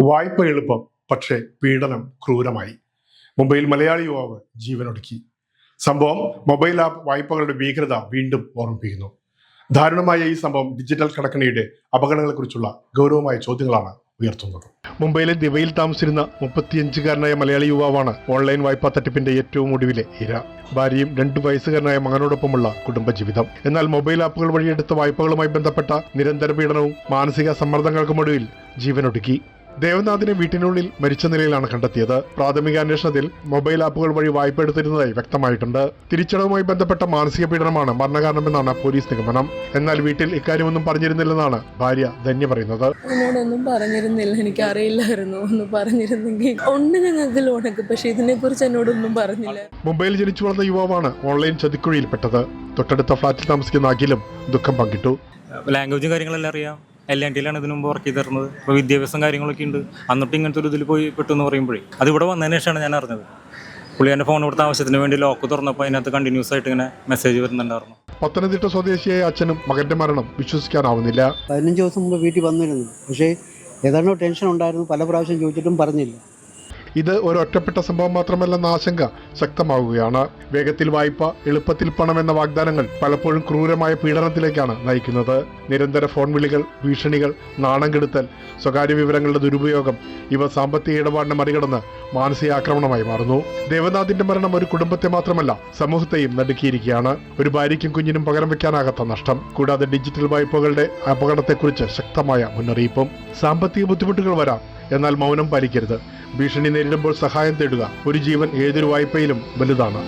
വായ്പ എളുപ്പം, പക്ഷേ പീഡനം ക്രൂരമായി. മുംബൈയിൽ മലയാളി യുവാവ് ജീവനൊടുക്കി. സംഭവം മൊബൈൽ ആപ്പ് വായ്പകളുടെ ഭീകരത വീണ്ടും ഓർമ്മിപ്പിക്കുന്നു. ദാരുണമായ ഈ സംഭവം ഡിജിറ്റൽ കടക്കണിയുടെ അപകടങ്ങളെക്കുറിച്ചുള്ള ഗൗരവമായ ചോദ്യങ്ങളാണ് ഉയർത്തുന്നത്. മുംബൈയിലെ ദിവയിൽ താമസിച്ചിരുന്ന 35-കാരനായ മലയാളി യുവാവാണ് ഓൺലൈൻ വായ്പാ തട്ടിപ്പിന്റെ ഏറ്റവും ഒടുവിലെ ഇര. ഭാര്യയും 2 വയസ്സുകാരനായ മകനോടൊപ്പമുള്ള കുടുംബജീവിതം. എന്നാൽ മൊബൈൽ ആപ്പുകൾ വഴിയെടുത്ത വായ്പകളുമായി ബന്ധപ്പെട്ട നിരന്തര പീഡനവും മാനസിക സമ്മർദ്ദങ്ങൾക്കുമൊടുവിൽ ജീവനൊടുക്കി. ദേവനാഥിനെ വീട്ടിനുള്ളിൽ മരിച്ച നിലയിലാണ് കണ്ടെത്തിയത്. പ്രാഥമിക അന്വേഷണത്തിൽ മൊബൈൽ ആപ്പുകൾ വഴി വായ്പ എടുത്തിരുന്നതായി വ്യക്തമായിട്ടുണ്ട്. തിരിച്ചടവുമായി ബന്ധപ്പെട്ട മാനസിക പീഡനമാണ് മരണകാരണമെന്നാണ് പോലീസ് നിഗമനം. എന്നാൽ വീട്ടിൽ ഇക്കാര്യമൊന്നും പറഞ്ഞിരുന്നില്ലെന്നാണ് ഭാര്യ ധന്യ പറയുന്നത്. എന്നോടൊന്നും പറഞ്ഞിരുന്നില്ല, എനിക്കറിയില്ലായിരുന്നു. ഒന്ന് പറഞ്ഞിരുന്നെങ്കിൽ ഉണ്ട് ഞങ്ങൾക്ക് ലോണൊക്കെ, പക്ഷെ ഇതിനെ കുറിച്ച് എന്നോടൊന്നും പറഞ്ഞില്ല. മുംബൈയിൽ ജനിച്ചു വളർന്ന യുവാവാണ് ഓൺലൈൻ ചതിക്കുഴിയിൽപ്പെട്ടത്. തൊട്ടടുത്ത ഫ്ളാറ്റിൽ താമസിക്കുന്ന അഖിലും ദുഃഖം പങ്കിട്ടു. ലാംഗ്വേജും കാര്യങ്ങളെല്ലാം അറിയാം. LNTയിലാണ് ഇതിനു മുമ്പ് വർക്ക് ചെയ്ത് തരുന്നത്. ഇപ്പോൾ വിദ്യാഭ്യാസം കാര്യങ്ങളൊക്കെ ഉണ്ട്. എന്നിട്ട് ഇങ്ങനത്തെ ഒരു ഇതിൽ പോയി പെട്ടെന്ന് പറയുമ്പോഴേ അത് ഇവിടെ വന്നതിന് ശേഷമാണ് ഞാൻ അറിഞ്ഞത്. പുള്ളി എൻ്റെ ഫോൺ കൊടുത്ത ആവശ്യത്തിന് വേണ്ടി ലോക്ക് തുറന്നപ്പോൾ അതിനകത്ത് കണ്ടിന്യൂസ് ആയിട്ട് ഇങ്ങനെ മെസ്സേജ് വരുന്നുണ്ടായിരുന്നു. പത്തനംതിട്ട സ്വദേശിയായ അച്ഛനും മകന്റെ മരണം വിശ്വസിക്കാനാവുന്നില്ല. 15 ദിവസം മുമ്പ് വീട്ടിൽ വന്നിരുന്നു, പക്ഷേ ഏതാണ്ടോ ടെൻഷൻ ഉണ്ടായിരുന്നു. പല പ്രാവശ്യം ചോദിച്ചിട്ടും പറഞ്ഞില്ല. ഇത് ഒരു ഒറ്റപ്പെട്ട സംഭവം മാത്രമല്ലെന്ന ആശങ്ക ശക്തമാവുകയാണ്. വേഗത്തിൽ വായ്പ, എളുപ്പത്തിൽ പണം എന്ന വാഗ്ദാനങ്ങൾ പലപ്പോഴും ക്രൂരമായ പീഡനത്തിലേക്കാണ് നയിക്കുന്നത്. നിരന്തര ഫോൺ വിളികൾ, ഭീഷണികൾ, നാണം കെടുത്തൽ, സ്വകാര്യ വിവരങ്ങളുടെ ദുരുപയോഗം ഇവ സാമ്പത്തിക ഇടപാടിനെ മറികടന്ന് മാനസിക ആക്രമണമായി മാറുന്നു. ദേവനാഥിന്റെ മരണം ഒരു കുടുംബത്തെ മാത്രമല്ല സമൂഹത്തെയും നടുക്കിയിരിക്കുകയാണ്. ഒരു ഭാര്യയ്ക്കും കുഞ്ഞിനും പകരം വെക്കാനാകാത്ത നഷ്ടം. കൂടാതെ ഡിജിറ്റൽ വായ്പകളുടെ അപകടത്തെക്കുറിച്ച് ശക്തമായ മുന്നറിയിപ്പും. സാമ്പത്തിക ബുദ്ധിമുട്ടുകൾ വരാം, എന്നാൽ മൗനം പാലിക്കരുത്. ഭീഷണി നേരിടുമ്പോൾ സഹായം തേടുക. ഒരു ജീവൻ ഏതൊരു വായ്പയിലും വലുതാണ്.